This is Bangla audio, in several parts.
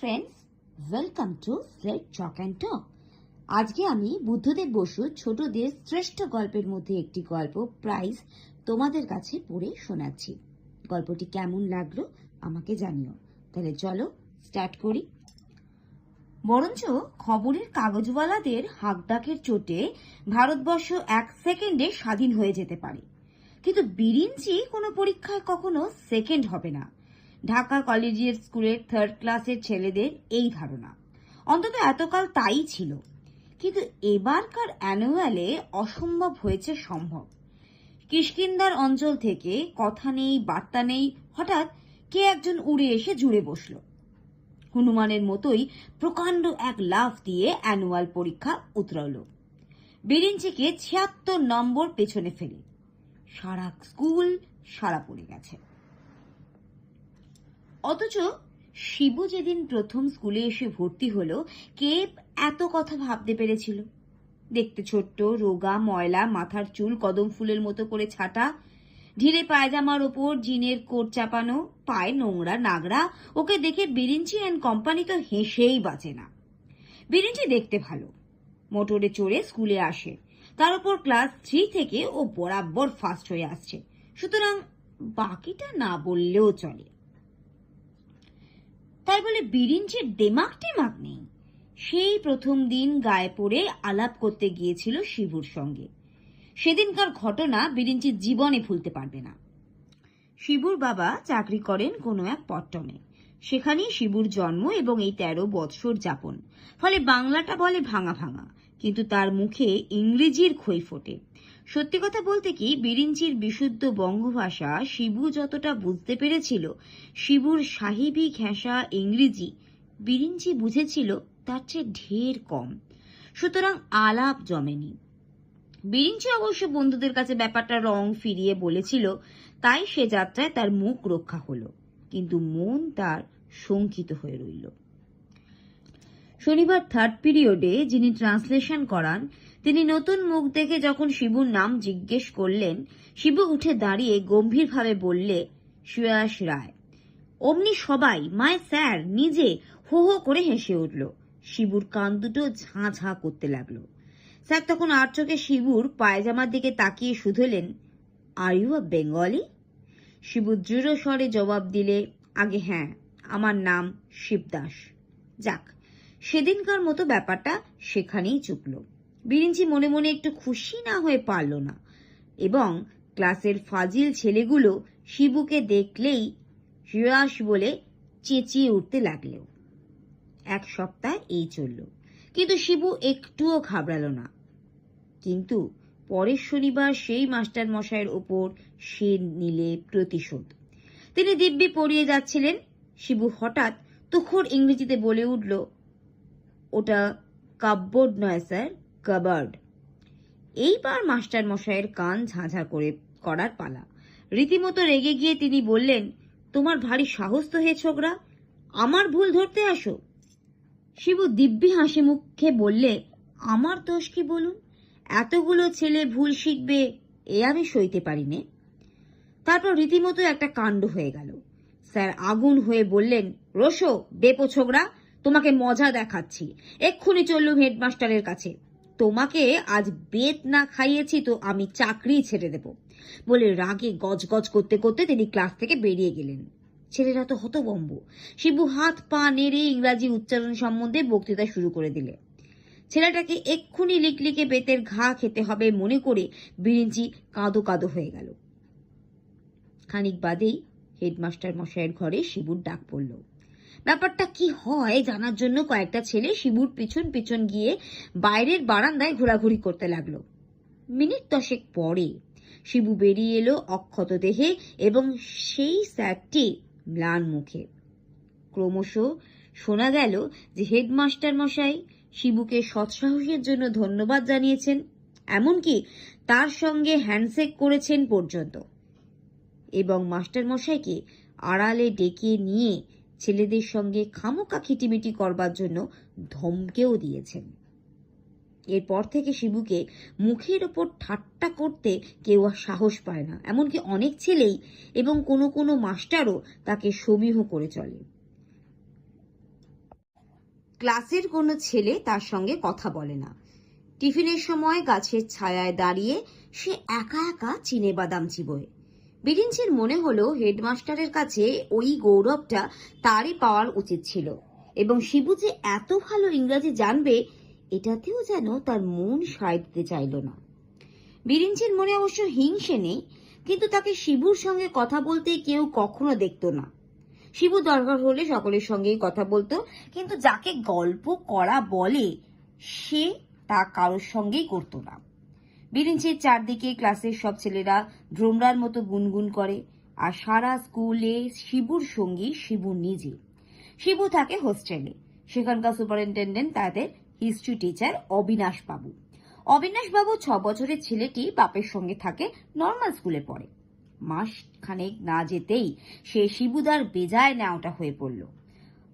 Friends, welcome to let talk and talk. আজকে আমি বুদ্ধদেব বসুর ছোটদের শ্রেষ্ঠ গল্পের মধ্যে একটি গল্প প্রাইজ তোমাদের কাছে পড়ে শোনাচ্ছি। গল্পটি কেমন লাগলো আমাকে জানিও। তাহলে চলো স্টার্ট করি। বরঞ্চ খবরের কাগজওয়ালাদের হাঁকডাকের চোটে ভারতবর্ষ এক সেকেন্ডে স্বাধীন হয়ে যেতে পারে, কিন্তু বিরিঞ্চি কোনো পরীক্ষায় কখনো সেকেন্ড হবে না। ঢাকা কলেজিয়েট স্কুলের থার্ড ক্লাসের ছেলেদের এই ধারণা, অন্তত এতকাল তাই ছিল। কিন্তু এবারকার অ্যানুয়ালে অসম্ভব হয়েছে সম্ভব। কিষ্কিন্ধার অঞ্চল থেকে কথা নেই বার্তা নেই, হঠাৎ কে একজন উড়ে এসে জুড়ে বসল। হনুমানের মতোই প্রকাণ্ড এক লাফ দিয়ে অ্যানুয়াল পরীক্ষা উতরাল। বিরিঞ্চিকে ৭৬ নম্বর পেছনে ফেলে সারা স্কুল সারা পড়ে গেছে। অথচ শিবু যেদিন প্রথম স্কুলে এসে ভর্তি হলো, কে এত কথা ভাবতে পেরেছিল? দেখতে ছোট্ট, রোগা, ময়লা, মাথার চুল কদম ফুলের মতো করে ছাটা, ঢিলে পায়জামার ওপর জিনের কোট চাপানো, পায়ে নোংরা নাগরা। ওকে দেখে বিরিঞ্চি অ্যান্ড কোম্পানি তো হেসেই বাঁচে না। বিরিঞ্চি দেখতে ভালো, মোটরে চড়ে স্কুলে আসে, তার উপর ক্লাস 3 থেকে ও বরাবর ফার্স্ট হয়ে আসছে, সুতরাং বাকিটা না বললেও চলে। তাই বলে বিরিঞ্চির দেমাক টেমাক নেই। সেই প্রথম দিন গায়ে পড়ে আলাপ করতে গিয়েছিল শিবুর সঙ্গে। সেদিনকার ঘটনা বিরিঞ্চি জীবনে ভুলতে পারবে না। শিবুর বাবা চাকরি করেন কোনো এক পট্টনে, সেখানেই শিবুর জন্ম এবং এই 13 বৎসর যাপন। ফলে বাংলাটা বলে ভাঙা ভাঙা, কিন্তু তার মুখে ইংরেজির খই ফোটে। সত্যি কথা বলতে কি, বিরিঞ্চির বিশুদ্ধ বঙ্গভাষা শিবু যতটা বুঝতে পেরেছিল, শিবুর সাহিবি ঘেঁষা ইংরেজি বিরিঞ্চি বুঝেছিল তার চেয়ে ঢের কম। সুতরাং আলাপ জমেনি। বিরিঞ্চি অবশ্য বন্ধুদের কাছে ব্যাপারটা রং ফিরিয়ে বলেছিল, তাই সে যাত্রায় তার মুখ রক্ষা হলো, কিন্তু মন তার শঙ্কিত হয়ে রইল। শনিবার থার্ড পিরিয়ডে যিনি ট্রান্সলেশন করান, তিনি নতুন মুখ দেখে যখন শিবুর নাম জিজ্ঞেস করলেন, শিবু উঠে দাঁড়িয়ে গম্ভীরভাবে বললে, সুয়াস রায়। অমনি সবাই, মায় স্যার নিজে হো হো করে হেসে উঠল। শিবুর কান দুটো ঝাঁ ঝাঁ করতে লাগলো। স্যার তখন আর চোখে শিবুর পায়জামার দিকে তাকিয়ে শুধলেন, আর ইউ আ বেঙ্গলি? শিবু দৃঢ় স্বরে জবাব দিলে, আগে হ্যাঁ, আমার নাম শিবদাস। যাক, সেদিনকার মতো ব্যাপারটা সেখানেই চুকল। বিরিঞ্চি মনে মনে একটু খুশি না হয়ে পারল না, এবং ক্লাসের ফাজিল ছেলেগুলো শিবুকে দেখলেই সুয়াস বলে চেঁচিয়ে উঠতে লাগলো। এক সপ্তাহ এই চলল, কিন্তু শিবু একটুও ঘাবড়ালো না। কিন্তু পরের শনিবার সেই মাস্টার মশাইয়ের ওপর সে নিলে প্রতিশোধ। তিনি দিব্যি পড়িয়ে যাচ্ছিলেন, শিবু হঠাৎ তুখোড় ইংরেজিতে বলে উঠল, ওটা কাপবোর্ড নয় স্যার, কাবার্ড। এইবার মাস্টার মশাইয়ের কান ঝাঁঝা করার পালা। রীতিমতো রেগে গিয়ে তিনি বললেন, তোমার ভারী সাহস তো হে ছোকরা, আমার ভুল ধরতে আসো? শিবু দিব্যি হাসি মুখে বললে, আমার দোষ কি বলুন? এতগুলো ছেলে ভুল শিখবে এ আমি সইতে পারি নে। তারপর রীতিমতো একটা কাণ্ড হয়ে গেল। স্যার আগুন হয়ে বললেন, রোশো বেপো ছোকরা, তোমাকে মজা দেখাচ্ছি। এক্ষুনি চললুম হেডমাস্টারের কাছে। তোমাকে আজ বেত না খাইয়েছি তো আমি চাকরি ছেড়ে দেব। বলে রাগে গজগজ করতে করতে তিনি ক্লাস থেকে বেরিয়ে গেলেন। ছেলেরা তো হতভম্ব। শিবু হাত পা নেড়ে ইংরাজি উচ্চারণ সম্বন্ধে বক্তৃতা শুরু করে দিলে। ছেলেটাকে এক্ষুনি লিকলিকে বেতের ঘা খেতে হবে মনে করে বিরিঞ্চি কাঁদো কাঁদো হয়ে গেল। খানিক বাদেই হেডমাস্টার মশাইয়ের ঘরে শিবুর ডাক পড়ল। ব্যাপারটা কি হয় জানার জন্য কয়েকটা ছেলে শিবুর পিছন পিছন গিয়ে বাইরের বারান্দায় ঘোরাঘুরি করতে লাগলো। মিনিট 10 পরে শিবু বেরিয়ে এলো অক্ষত দেহে, এবং সেই স্যারটি ম্লান মুখে। ক্রমশ শোনা গেল যে হেডমাস্টার মশাই শিবুকে সৎসাহসের জন্য ধন্যবাদ জানিয়েছেন, এমনকি তার সঙ্গে হ্যান্ডশেক করেছেন পর্যন্ত, এবং মাস্টার মশাইকে আড়ালে ডেকে নিয়ে ছেলেদের সঙ্গে খামোকা খিটিমিটি করবার জন্য ধমকেও দিয়েছেন। এরপর থেকে শিবুকে মুখের ওপর ঠাট্টা করতে কেউ আর সাহস পায় না, এমনকি অনেক ছেলেই এবং কোনো কোনো মাস্টারও তাকে সমীহ করে চলে। ক্লাসের কোনো ছেলে তার সঙ্গে কথা বলে না। টিফিনের সময় গাছের ছায়ায় দাঁড়িয়ে সে একা একা চিনেবাদাম চিবোয়। বিরিঞ্চির মনে হলো হেডমাস্টারের কাছে ওই গৌরবটা তারই পাওয়ার উচিত ছিল, এবং শিবু যে এত ভালো ইংরাজি জানবে এটাতেও যেন তার মন সায় দিতে চাইল না। বিরিঞ্চির মনে অবশ্য হিংসে নেই, কিন্তু তাকে শিবুর সঙ্গে কথা বলতে কেউ কখনো দেখত না। শিবু দরকার হলে সকলের সঙ্গেই কথা বলতো, কিন্তু যাকে গল্প করা বলে সে তা কারোর সঙ্গেই করতো না। বিরিঞ্চির চারদিকে ক্লাসের সব ছেলেরা ভ্রমরার মতো গুনগুন করে, আর সারা স্কুলে শিবুর সঙ্গী শিবু নিজে। শিবু থাকে হোস্টেলে। সেখানকার সুপারিনটেন্ডেন্ট তাদের হিস্ট্রি টিচার অবিনাশ বাবু। অবিনাশ বাবু 6 বছরের ছেলেটি বাপের সঙ্গে থাকে, নর্মাল স্কুলে পড়ে। মাস খানেক না যেতেই সে শিবুদার বেজায় নেওয়াটা হয়ে পড়ল।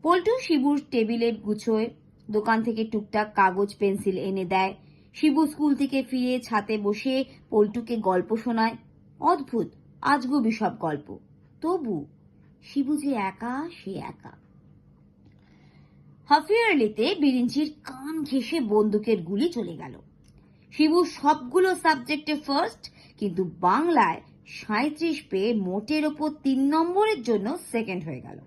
পল্টু শিবুর টেবিলে গুছোয়, দোকান থেকে টুকটাক কাগজ পেন্সিল এনে দেয়। শিবু স্কুল থেকে ফিরে ছাতে বসে পল্টুকে গল্প শোনায়। অদ্ভুত আজগুবি সব গল্প। তবু শিবু যে একা, সে একা। হাফ ইয়ারলিতে বিরিঞ্চির কান ঘেঁষে বন্দুকের গুলি চলে গেল। শিবু সবগুলো সাবজেক্টে ফার্স্ট, কিন্তু বাংলায় 37 পেয়ে মোটের ওপর 3 নম্বরের জন্য সেকেন্ড হয়ে গেল।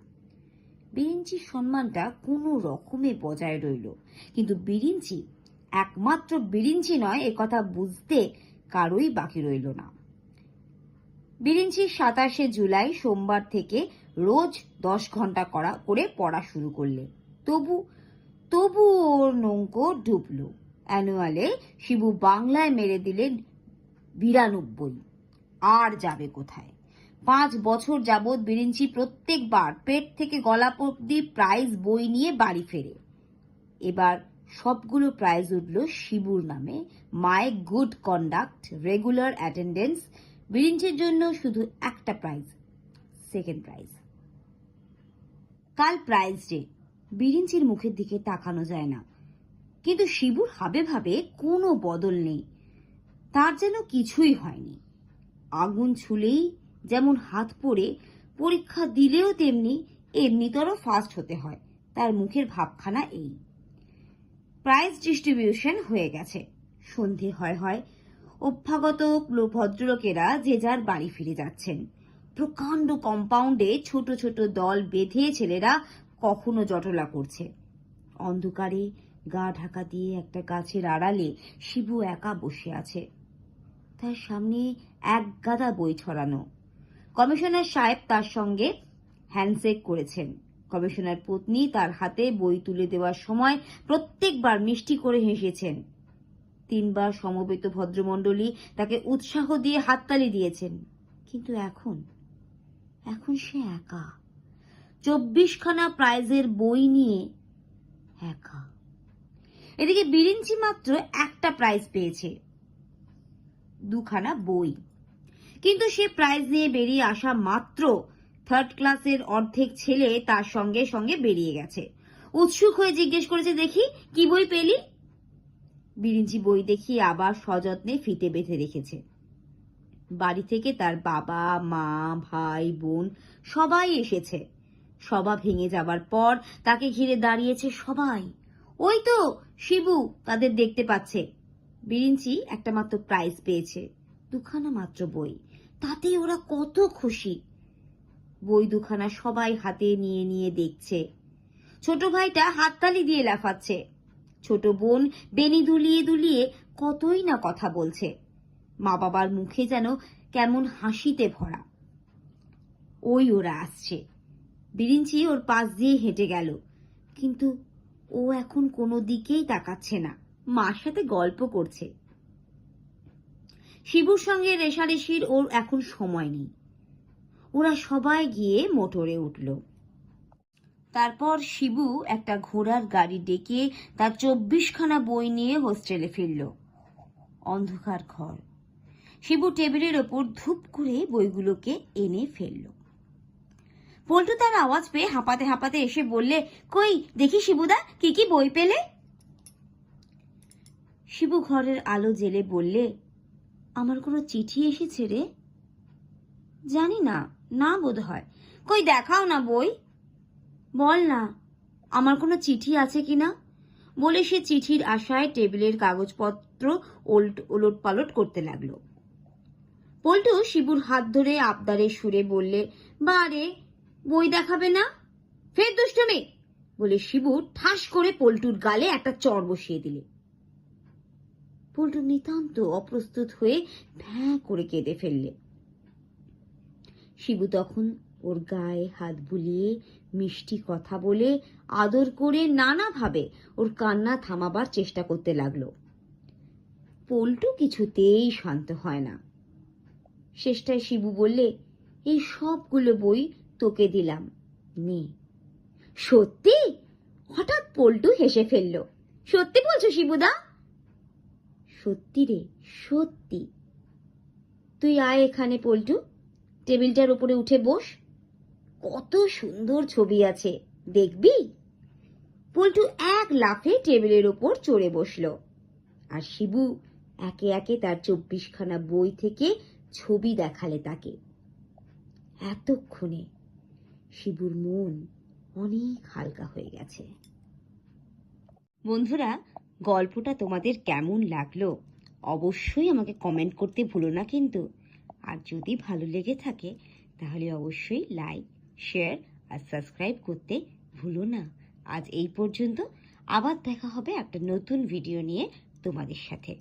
বিরিঞ্চির সম্মানটা কোনো রকমে বজায় রইল, কিন্তু বিরিঞ্চি একমাত্র বিরিঞ্চি নয় একথা বুঝতে কারোই বাকি রইল না। বিরিঞ্চি 27 জুলাই সোমবার থেকে রোজ 10 ঘন্টা করে পড়া শুরু করলে। তবু ওর নৌকো ডুবল। অ্যানুয়ালে শিবু বাংলায় মেরে দিলেন 92। আর যাবে কোথায়? 5 বছর যাবৎ বিরিঞ্চি প্রত্যেকবার পেট থেকে গলা অবধি প্রাইজ বই নিয়ে বাড়ি ফেরে। এবার সবগুলো প্রাইজ উঠল শিবুর নামে। My good conduct, regular attendance. বিরিঞ্চির জন্য শুধু একটা প্রাইজ, সেকেন্ড প্রাইজ। কাল প্রাইজ ডে। বিরিঞ্চির মুখের দিকে তাকানো যায় না, কিন্তু শিবুর হাবে ভাবে কোনো বদল নেই। তার যেন কিছুই হয়নি। আগুন ছুলেই যেমন হাত পড়ে, পরীক্ষা দিলেও তেমনি এমনিতর ফার্স্ট হতে হয়, তার মুখের ভাবখানা এই। প্রাইজ ডিস্ট্রিবিউশন হয়ে গেছে। সন্ধে হয় অভ্যাগত ভদ্রলোকেরা যে যার বাড়ি ফিরে যাচ্ছেন। প্রকাণ্ড কম্পাউন্ডে ছোট ছোট দল বেঁধে ছেলেরা কখনো জটলা করছে। অন্ধকারে গা ঢাকা দিয়ে একটা গাছের আড়ালে শিবু একা বসে আছে। তার সামনে এক গাদা বই ছড়ানো। কমিশনার সাহেব তার সঙ্গে হ্যান্ডশেক করেছেন। কমিশনার পত্নী তার হাতে বই তুলে দেওয়ার সময় প্রত্যেকবার মিষ্টি করে হেসেছেন। 3 বার সমবেত ভদ্রমণ্ডলী তাকে উৎসাহ দিয়ে হাততালি দিয়েছেন। কিন্তু এখন সে একা, 24খানা প্রাইজের বই নিয়ে একা। এদিকে বিরিঞ্চি মাত্র একটা প্রাইজ পেয়েছে, 2খানা বই। কিন্তু সে প্রাইজ নিয়ে বেরিয়ে আসা মাত্র 3rd ক্লাসের অর্ধেক ছেলে তার সঙ্গে সঙ্গে বেরিয়ে গেছে। উৎসুক হয়ে জিজ্ঞেস করেছে, দেখি কি বই পেলি? বিরিঞ্চি বই দেখিয়ে আবার সযত্নে ফিতে বেঁধে রেখেছে। বাড়ি থেকে তার বাবা, মা, ভাই, বোন সবাই এসেছে। সভা ভেঙে যাবার পর তাকে ঘিরে দাঁড়িয়েছে সবাই। ওই তো শিবু তাদের দেখতে পাচ্ছে। বিরিঞ্চি একটা মাত্র প্রাইজ পেয়েছে, 2খানা মাত্র বই, তাতে ওরা কত খুশি। বই 2খানা সবাই হাতে নিয়ে নিয়ে দেখছে। ছোট ভাইটা হাততালি দিয়ে লাফাচ্ছে। ছোট বোন বেনি দুলিয়ে দুলিয়ে কতই না কথা বলছে। মা বাবার মুখে যেন কেমন হাসিতে ভরা। ওরা আসছে। বিরিঞ্চি ওর পাশ দিয়ে হেঁটে গেল, কিন্তু ও এখন কোনো দিকেই তাকাচ্ছে না, মার সাথে গল্প করছে। শিবুর সঙ্গে রেশারেশির ওর এখন সময় নেই। ওরা সবাই গিয়ে মোটরে উঠল। তারপর শিবু একটা ঘোড়ার গাড়ি ডেকে তার 24খানা বই নিয়ে হোস্টেলে ফিরল। অন্ধকার ঘর। শিবু টেবিলের ওপর ধূপ করে বইগুলোকে এনে ফেলল। পল্টু তার আওয়াজ পেয়ে হাঁপাতে হাঁপাতে এসে বললে, কই দেখি শিবুদা, কি কি বই পেলে? শিবু ঘরের আলো জেলে বললে, আমার কোনো চিঠি এসেছে রে? জানি না, না বোধ হয়। কই দেখাও না বই। বল না, আমার কোনো চিঠি আছে কিনা বলে সে চিঠির আশায় টেবিলের কাগজপত্র ওলট পালট করতে লাগলো। পল্টু শিবুর হাত ধরে আবদারের সুরে বললে, বারে বই দেখাবে না, ফের দুষ্টুমি বলে শিবু ঠাস করে পল্টুর গালে একটা চড় বসিয়ে দিলে। পল্টু নিতান্ত অপ্রস্তুত হয়ে ভ্যাঁ করে কেঁদে ফেললে। শিবু তখন ওর গায়ে হাত বুলিয়ে মিষ্টি কথা বলে আদর করে নানাভাবে ওর কান্না থামাবার চেষ্টা করতে লাগলো। পল্টু কিছুতেই শান্ত হয় না। শেষটায় শিবু বললে, এই সবগুলো বই তোকে দিলাম, নে। সত্যি? হঠাৎ পল্টু হেসে ফেলল। সত্যি বলছো শিবুদা? সত্যি রে, সত্যি। তুই আয় এখানে পল্টু, টেবিলটার উপরে উঠে বস, কত সুন্দর ছবি আছে দেখবি। পল্টু এক লাফে টেবিলের ওপর চড়ে বসলো, আর শিবু একে একে তার 24খানা বই থেকে ছবি দেখালে তাকে। এতক্ষণে শিবুর মন অনেক হালকা হয়ে গেছে। বন্ধুরা, গল্পটা তোমাদের কেমন লাগলো অবশ্যই আমাকে কমেন্ট করতে ভুলো না কিন্তু। আর যদি ভালো লেগে থাকে তাহলে অবশ্যই লাইক, শেয়ার আর সাবস্ক্রাইব করতে ভুলো না। আজ এই পর্যন্ত, আবার দেখা হবে একটা নতুন ভিডিও নিয়ে তোমাদের সাথে।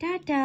টাটা।